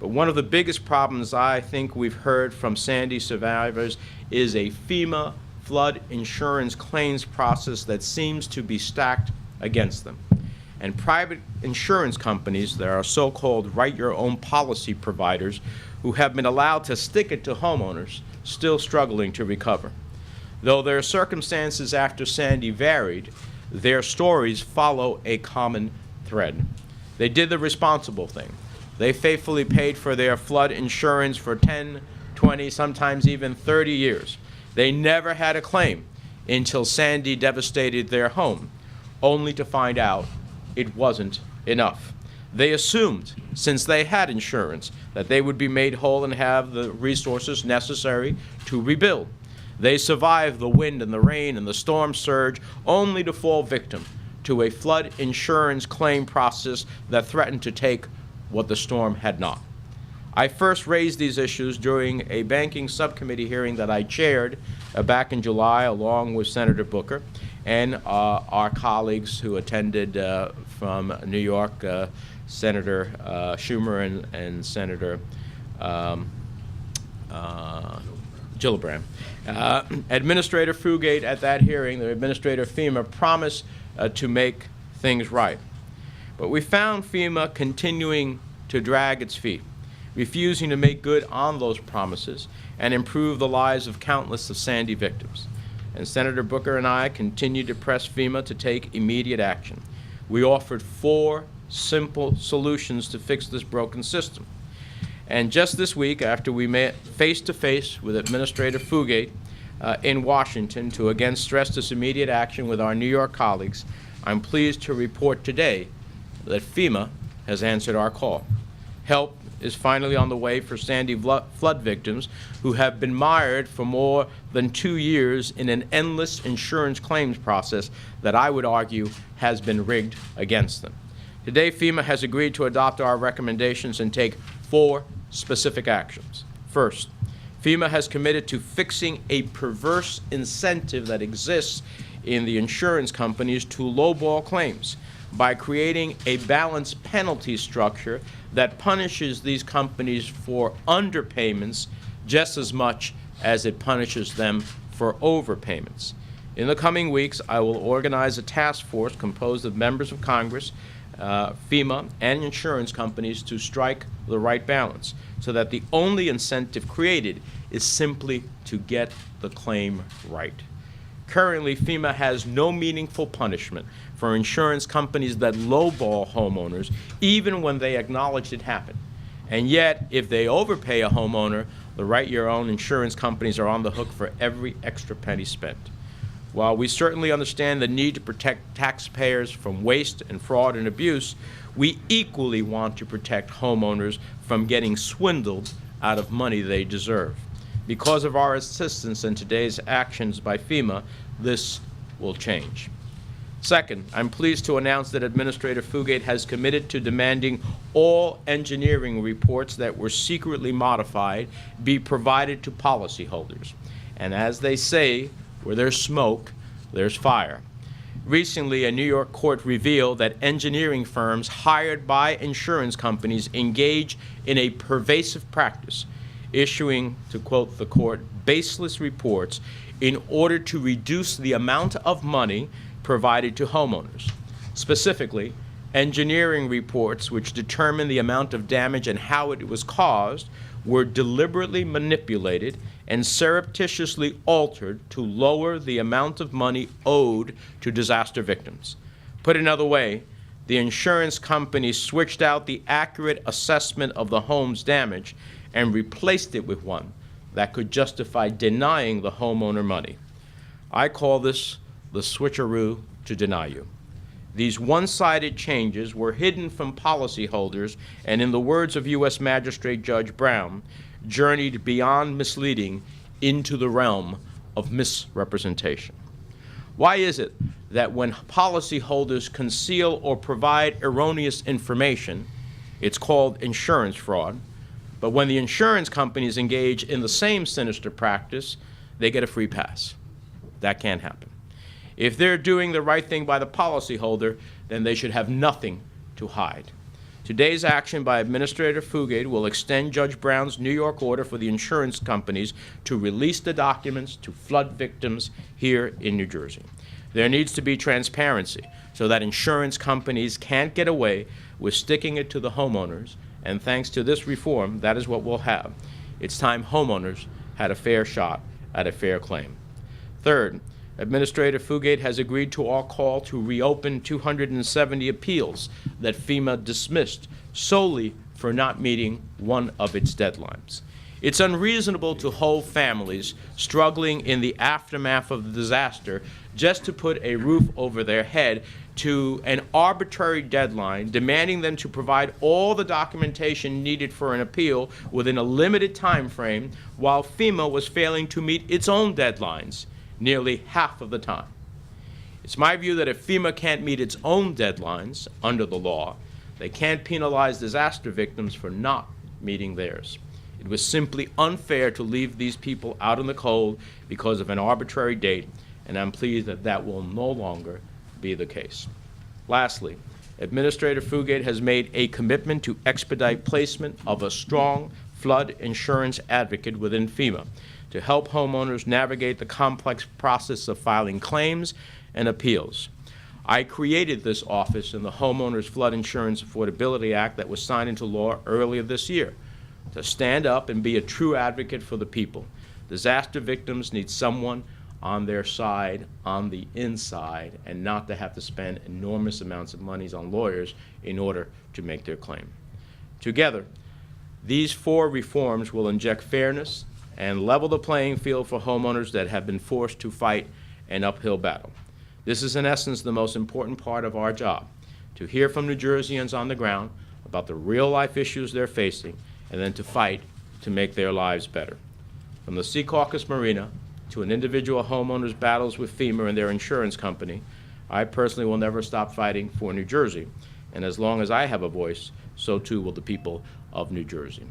But one of the biggest problems I think we've heard from Sandy survivors is a FEMA flood insurance claims process that seems to be stacked against them. And private insurance companies, that are so-called write-your-own policy providers, who have been allowed to stick it to homeowners, still struggling to recover. Though their circumstances after Sandy varied, their stories follow a common thread. They did the responsible thing. They faithfully paid for their flood insurance for 10, 20, sometimes even 30 years. They never had a claim until Sandy devastated their home, only to find out it wasn't enough. They assumed, since they had insurance, that they would be made whole and have the resources necessary to rebuild. They survived the wind and the rain and the storm surge, only to fall victim to a flood insurance claim process that threatened to take what the storm had not. I first raised these issues during a banking subcommittee hearing that I chaired back in July, along with Senator Booker and our colleagues who attended from New York, Senator Schumer and Senator Gillibrand. Administrator Fugate at that hearing, the Administrator of FEMA, promised to make things right. But we found FEMA continuing to drag its feet, refusing to make good on those promises and improve the lives of countless of Sandy victims. And Senator Booker and I continued to press FEMA to take immediate action. We offered 4 simple solutions to fix this broken system. And just this week, after we met face-to-face with Administrator Fugate in Washington to again stress this immediate action with our New York colleagues, I'm pleased to report today that FEMA has answered our call. Help is finally on the way for Sandy flood victims who have been mired for more than 2 years in an endless insurance claims process that I would argue has been rigged against them. Today, FEMA has agreed to adopt our recommendations and take 4 specific actions. First, FEMA has committed to fixing a perverse incentive that exists in the insurance companies to lowball claims by creating a balanced penalty structure that punishes these companies for underpayments just as much as it punishes them for overpayments. In the coming weeks, I will organize a task force composed of members of Congress, FEMA, and insurance companies to strike the right balance so that the only incentive created is simply to get the claim right. Currently, FEMA has no meaningful punishment for insurance companies that lowball homeowners, even when they acknowledge it happened. And yet, if they overpay a homeowner, the write-your-own insurance companies are on the hook for every extra penny spent. While we certainly understand the need to protect taxpayers from waste and fraud and abuse, we equally want to protect homeowners from getting swindled out of money they deserve. Because of our assistance in today's actions by FEMA, this will change. Second, I'm pleased to announce that Administrator Fugate has committed to demanding all engineering reports that were secretly modified be provided to policyholders. And as they say, where there's smoke, there's fire. Recently, a New York court revealed that engineering firms hired by insurance companies engage in a pervasive practice, issuing, to quote the court, baseless reports in order to reduce the amount of money provided to homeowners. Specifically, engineering reports which determine the amount of damage and how it was caused were deliberately manipulated and surreptitiously altered to lower the amount of money owed to disaster victims. Put another way, the insurance company switched out the accurate assessment of the home's damage and replaced it with one that could justify denying the homeowner money. I call this the switcheroo to deny you. These one-sided changes were hidden from policyholders and, in the words of U.S. Magistrate Judge Brown, journeyed beyond misleading into the realm of misrepresentation. Why is it that when policyholders conceal or provide erroneous information, it's called insurance fraud, but when the insurance companies engage in the same sinister practice, they get a free pass? That can't happen. If they're doing the right thing by the policyholder, then they should have nothing to hide. Today's action by Administrator Fugate will extend Judge Brown's New York order for the insurance companies to release the documents to flood victims here in New Jersey. There needs to be transparency so that insurance companies can't get away with sticking it to the homeowners, and thanks to this reform, that is what we'll have. It's time homeowners had a fair shot at a fair claim. Third, Administrator Fugate has agreed to our call to reopen 270 appeals that FEMA dismissed solely for not meeting one of its deadlines. It's unreasonable to hold families struggling in the aftermath of the disaster just to put a roof over their head to an arbitrary deadline, demanding them to provide all the documentation needed for an appeal within a limited time frame, while FEMA was failing to meet its own deadlines nearly half of the time. It's my view that if FEMA can't meet its own deadlines under the law, they can't penalize disaster victims for not meeting theirs. It was simply unfair to leave these people out in the cold because of an arbitrary date, and I'm pleased that that will no longer be the case. Lastly, Administrator Fugate has made a commitment to expedite placement of a strong flood insurance advocate within FEMA to help homeowners navigate the complex process of filing claims and appeals. I created this office in the Homeowners Flood Insurance Affordability Act that was signed into law earlier this year to stand up and be a true advocate for the people. Disaster victims need someone on their side, on the inside, and not to have to spend enormous amounts of money on lawyers in order to make their claim. Together, these 4 reforms will inject fairness and level the playing field for homeowners that have been forced to fight an uphill battle. This is, in essence, the most important part of our job, to hear from New Jerseyans on the ground about the real-life issues they're facing, and then to fight to make their lives better. From the Sea Caucus Marina to an individual homeowner's battles with FEMA and their insurance company, I personally will never stop fighting for New Jersey. And as long as I have a voice, so too will the people of New Jersey.